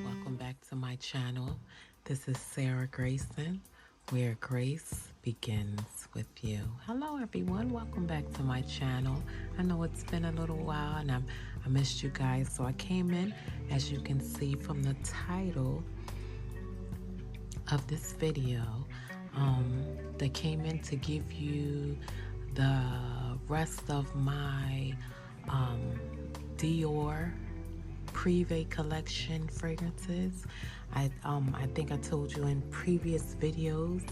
Welcome back to my channel. This is Sarah Grayson, where grace begins with you. Hello everyone, welcome back to my channel. I know it's been a little while and I missed you guys, so I came in, as you can see from the title of this video, that came in to give you the rest of my Dior Privee collection fragrances. I think I told you in previous videos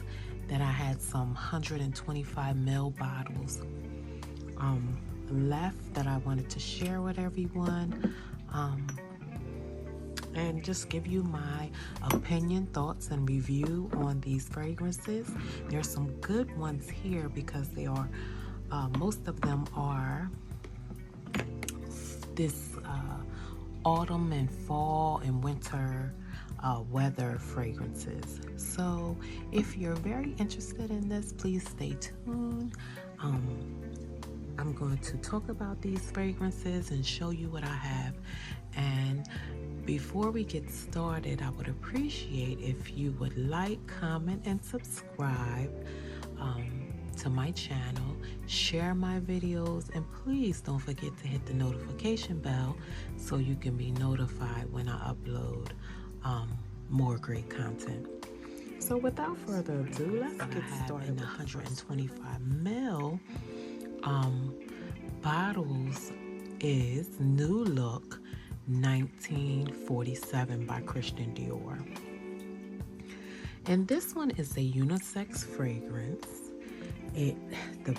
that I had some 125 ml bottles left that I wanted to share with everyone, and just give you my opinion, thoughts, and review on these fragrances. There's some good ones here because they are most of them are this autumn and fall and winter weather fragrances. So if you're very interested in this, please stay tuned. I'm going to talk about these fragrances and show you what I have. And before we get started, I would appreciate if you would like, comment, and subscribe to my channel, share my videos, and please don't forget to hit the notification bell so you can be notified when I upload more great content. So without further ado, let's get started. In the 125 ml bottles is New Look 1947 by Christian Dior. And this one is a unisex fragrance. The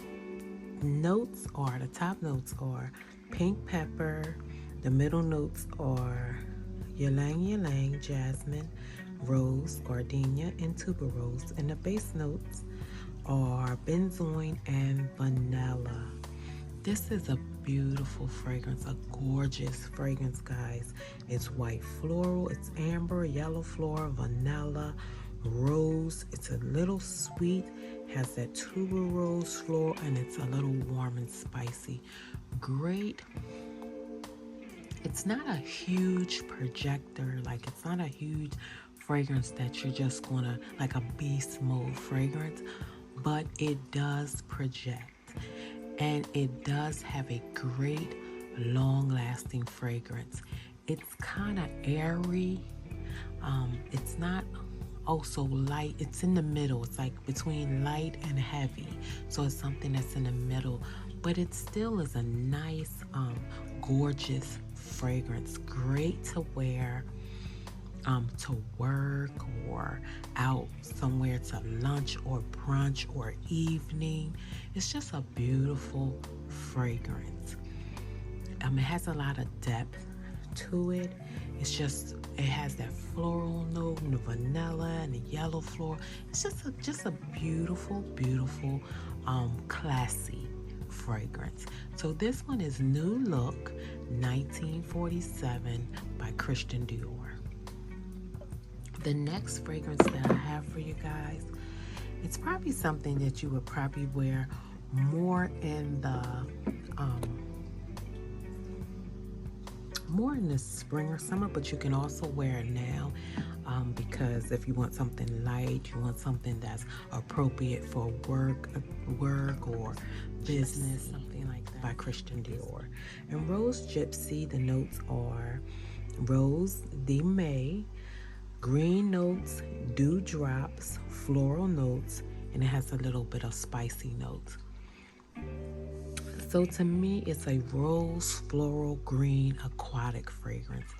top notes are pink pepper, the middle notes are ylang ylang, jasmine, rose, gardenia, and tuberose, and the base notes are benzoin and vanilla. This is a beautiful fragrance, a gorgeous fragrance, guys. It's white floral, it's amber, yellow floral, vanilla, rose. It's a little sweet, has that tuberose floral, and it's a little warm and spicy. Great. It's not a huge projector, like it's not a huge fragrance that you're just gonna, like a beast mode fragrance, but it does project. And it does have a great long-lasting fragrance. It's kind of airy. It's not also light. It's in the middle. It's like between light and heavy. So it's something that's in the middle. But it still is a nice, gorgeous fragrance. Great to wear to work or out somewhere to lunch or brunch or evening. It's just a beautiful fragrance. It has a lot of depth to it. It has that floral note and the vanilla and the yellow floral. It's just a beautiful, classy fragrance. So this one is New Look 1947 by Christian Dior. The next fragrance that I have for you guys, it's probably something that you would probably wear more in the spring or summer, but you can also wear it now because if you want something light, you want something that's appropriate for work or business, something like that, by Christian Dior. And Rose Gypsy, the notes are Rose de May, green notes, dewdrops, floral notes, and it has a little bit of spicy notes. So to me, it's a rose, floral, green, aquatic fragrance.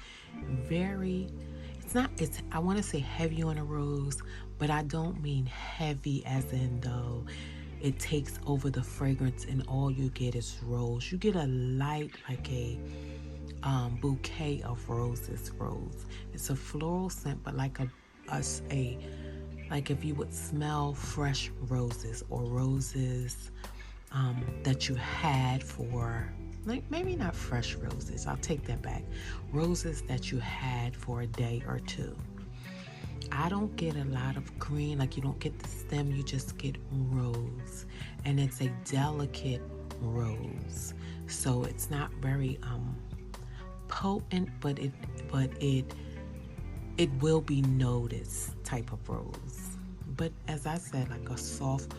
I want to say heavy on a rose, but I don't mean heavy as in though it takes over the fragrance and all you get is rose. You get a light, like a bouquet of roses. It's a floral scent, but like if you would smell fresh roses or roses that you had for, like, maybe not fresh roses, I'll take that back, roses that you had for a day or two. I don't get a lot of green, like you don't get the stem, you just get rose, and it's a delicate rose. So it's not very potent, but it will be noticed type of rose. But as I said, like a soft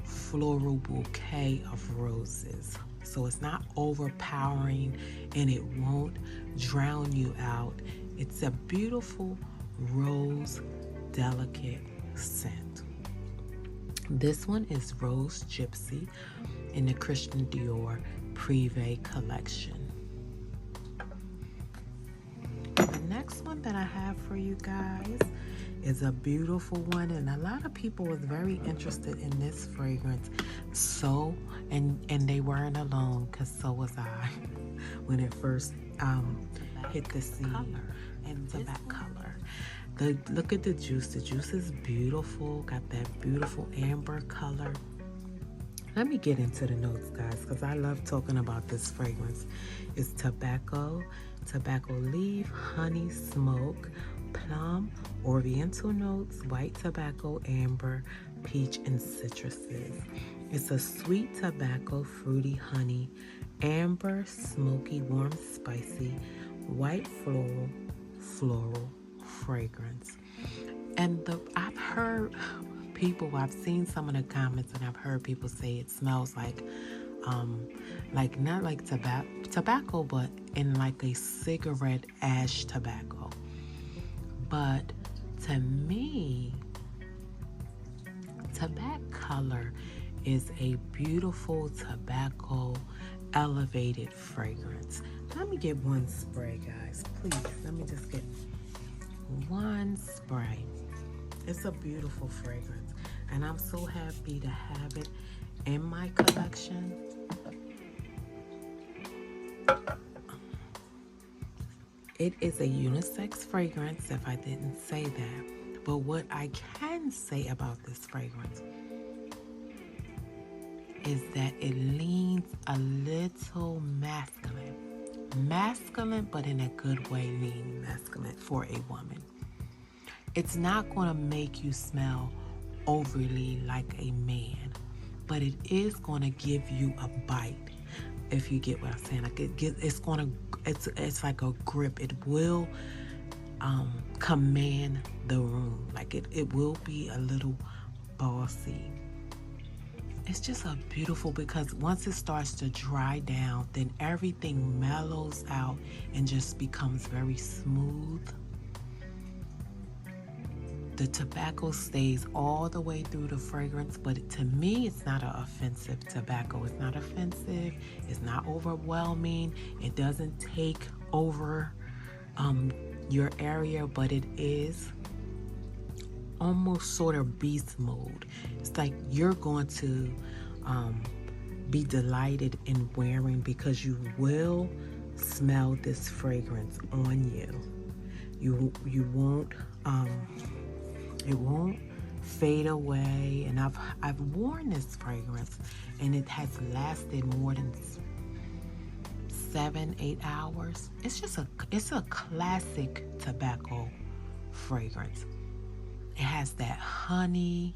floral bouquet of roses. So it's not overpowering and it won't drown you out. It's a beautiful rose, delicate scent. This one is Rose Gypsy in the Christian Dior Privee collection. The next one that I have for you guys is a beautiful one, and a lot of people was very interested in this fragrance. So, and they weren't alone, because so was I when it first hit the scene. And the back color. Look at the juice. The juice is beautiful. Got that beautiful amber color. Let me get into the notes, guys, because I love talking about this fragrance. It's tobacco leaf, honey, smoke, plum, oriental notes, white tobacco, amber, peach, and citruses. It's a sweet tobacco, fruity honey, amber, smoky, warm, spicy, white floral fragrance. And I've heard people, I've seen some of the comments, and I've heard people say it smells like not like tobacco, but in like a cigarette ash tobacco. But to me, tobacco color is a beautiful tobacco elevated fragrance. Let me get one spray, guys, please. Let me just get one spray. It's a beautiful fragrance, and I'm so happy to have it in my collection. It is a unisex fragrance, if I didn't say that. But what I can say about this fragrance is that it leans a little masculine. Masculine, but in a good way, leaning masculine for a woman. It's not going to make you smell overly like a man, but it is going to give you a bite, if you get what I'm saying. Like it's like a grip. It will command the room. Like it will be a little bossy. It's just a beautiful, because once it starts to dry down, then everything mellows out and just becomes very smooth. The tobacco stays all the way through the fragrance, but to me, it's not an offensive tobacco. It's not offensive. It's not overwhelming. It doesn't take over your area, but it is almost sort of beast mode. It's like you're going to be delighted in wearing, because you will smell this fragrance on you. You won't it won't fade away. And I've worn this fragrance, and it has lasted more than 7-8 hours. It's a classic tobacco fragrance. It has that honey.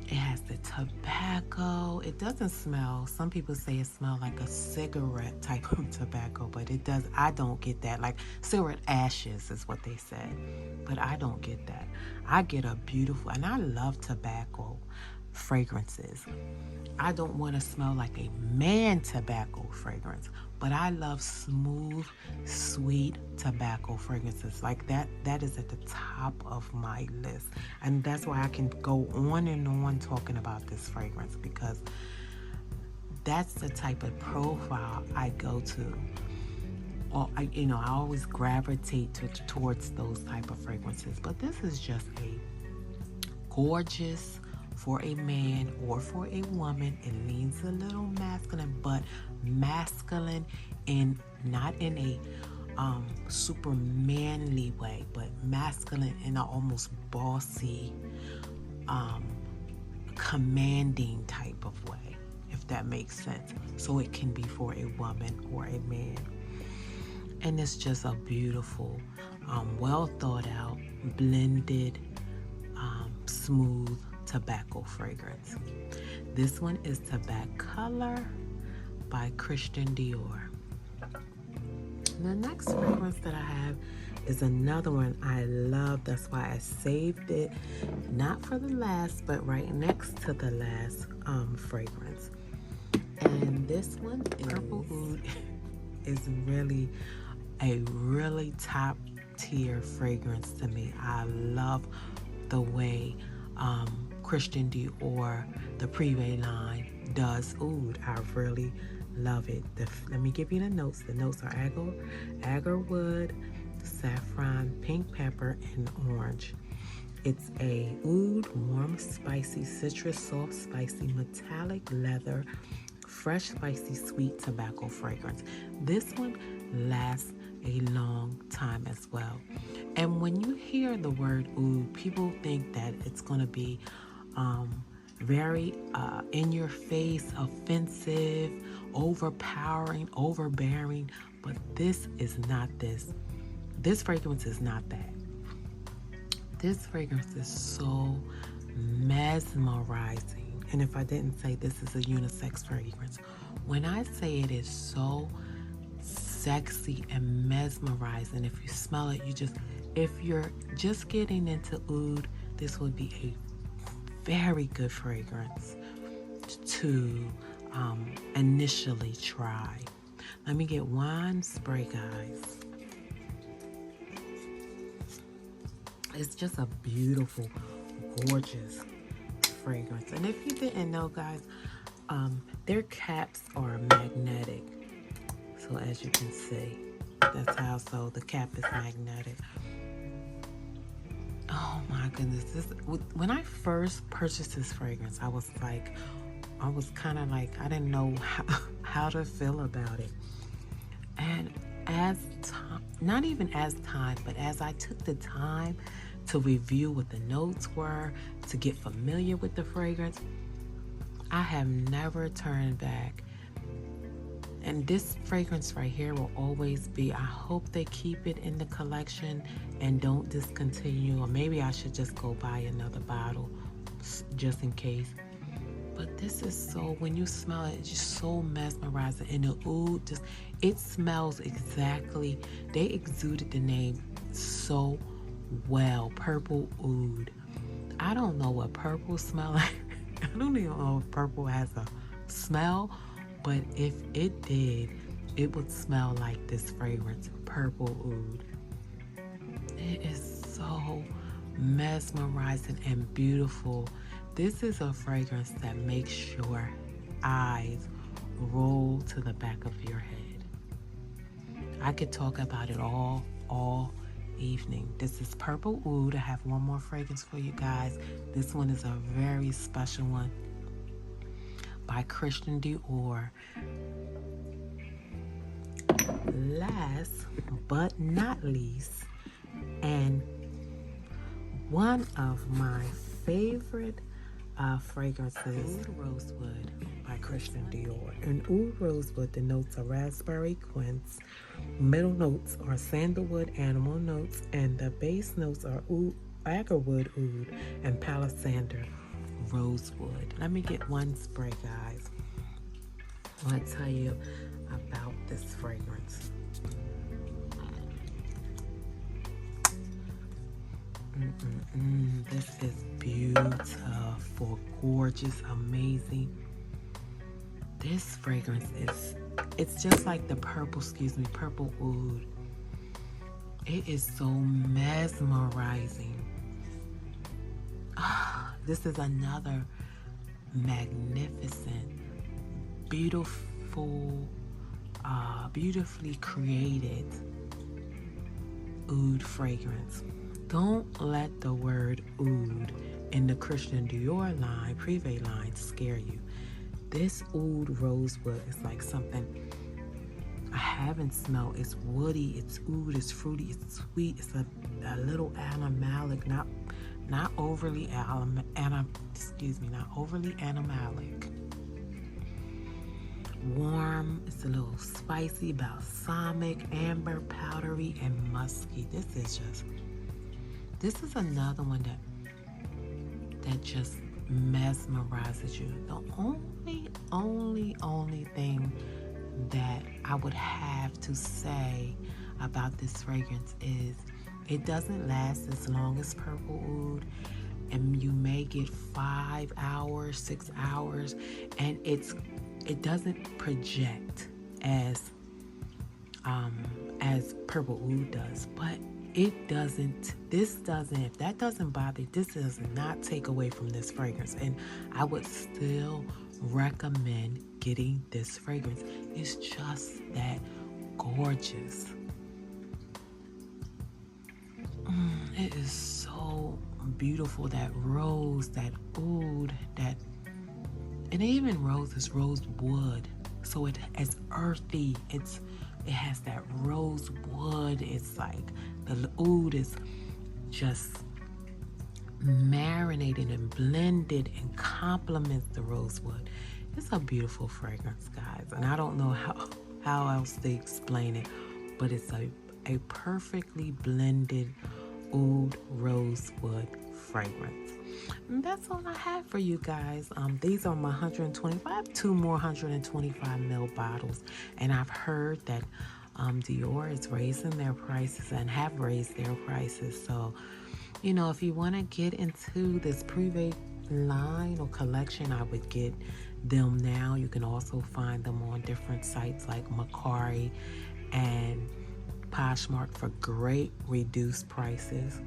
It has the tobacco. It doesn't smell, some people say it smells like a cigarette type of tobacco, but it does. I don't get that. Like cigarette ashes is what they said, but I don't get that. I get a beautiful, and I love tobacco fragrances. I don't want to smell like a man tobacco fragrance, but I love smooth, sweet tobacco fragrances. Like that is at the top of my list. And that's why I can go on and on talking about this fragrance, because that's the type of profile I go to. Or I always gravitate towards those type of fragrances. But this is just a gorgeous, for a man or for a woman. It leans a little masculine, but masculine in not in a super manly way, but masculine in an almost bossy, commanding type of way, if that makes sense. So it can be for a woman or a man. And it's just a beautiful, well thought out, blended, smooth tobacco fragrance. This one is Tobacco Color by Christian Dior. The next fragrance that I have is another one I love. That's why I saved it, not for the last, but right next to the last fragrance. And this one, Purple Oud, is really a top tier fragrance to me. I love the way Christian Dior, the Privee line, does oud. I really love it. Let me give you the notes. The notes are agarwood, saffron, pink pepper, and orange. It's a oud, warm, spicy, citrus, soft, spicy, metallic leather, fresh, spicy, sweet tobacco fragrance. This one lasts a long time as well. And when you hear the word oud, people think that it's going to be very in your face, offensive, overpowering, overbearing, but this is not this. This fragrance is not that. This fragrance is so mesmerizing. And if I didn't say, this is a unisex fragrance. When I say it is so sexy and mesmerizing, if you smell it, if you're just getting into oud, this would be a very good fragrance to initially try. Let me get one spray, guys. It's just a beautiful, gorgeous fragrance. And if you didn't know, guys, their caps are magnetic. So as you can see, that's how the cap is magnetic. Oh my goodness. When I first purchased this fragrance, I was kind of like, I didn't know how to feel about it. And as time, not even as time, but as I took the time to review what the notes were, to get familiar with the fragrance, I have never turned back. And this fragrance right here will always be, I hope they keep it in the collection and don't discontinue, or maybe I should just go buy another bottle just in case. But this is so, when you smell it, it's just so mesmerizing. And the oud, it smells exactly, they exuded the name so well. Purple oud. I don't know what purple smells like. I don't even know if purple has a smell, but if it did, it would smell like this fragrance, Purple Oud. It is so mesmerizing and beautiful. This is a fragrance that makes your eyes roll to the back of your head. I could talk about it all evening. This is Purple Oud. I have one more fragrance for you guys. This one is a very special one by Christian Dior. Last but not least, and one of my favorite fragrances, Oud Rosewood by Christian Dior. In Oud Rosewood, the notes are raspberry quince, middle notes are sandalwood animal notes, and the base notes are agarwood oud and palisander rosewood. Let me get one spray, guys. I want to tell you about this fragrance. This is beautiful, gorgeous, amazing. This fragrance it's just like the Purple Oud. It is so mesmerizing. This is another magnificent, beautiful, beautifully created oud fragrance. Don't let the word oud in the Christian Dior line, Privee line, scare you. This Oud Rosewood is like something I haven't smelled. It's woody, it's oud, it's fruity, it's sweet, it's a little animalic, not overly not overly animalic. Warm, it's a little spicy, balsamic, amber, powdery, and musky. This is another one that just mesmerizes you. The only thing that I would have to say about this fragrance is it doesn't last as long as Purple Oud, and you may get 5 hours, 6 hours, and it doesn't project as Purple Oud does, but it doesn't, if that doesn't bother you, this does not take away from this fragrance. And I would still recommend getting this fragrance. It's just that gorgeous. It is so beautiful. That rose, that oud, and even rose is rosewood. So it's earthy. It has that rosewood. It's like the oud is just marinated and blended and complements the rosewood. It's a beautiful fragrance, guys, and I don't know how else to explain it, but it's a perfectly blended oud rosewood fragrance. And that's all I have for you guys. These are my 125, 2 more 125 ml bottles, and I've heard that Dior is raising their prices and have raised their prices. So, if you want to get into this Privee line or collection, I would get them now. You can also find them on different sites like Macari and Poshmark for great reduced prices.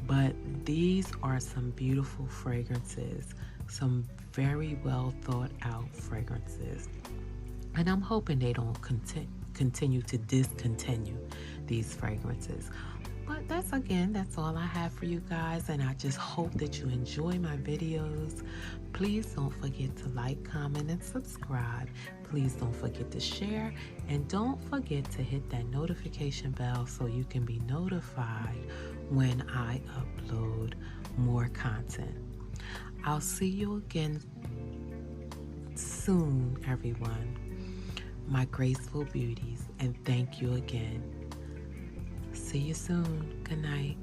But these are some beautiful fragrances, some very well thought out fragrances. And I'm hoping they don't continue to discontinue these fragrances. But that's all I have for you guys, and I just hope that you enjoy my videos. Please don't forget to like, comment, and subscribe. Please don't forget to share, and don't forget to hit that notification bell so you can be notified when I upload more content. I'll see you again soon, everyone, my graceful beauties, and thank you again. See you soon. Good night.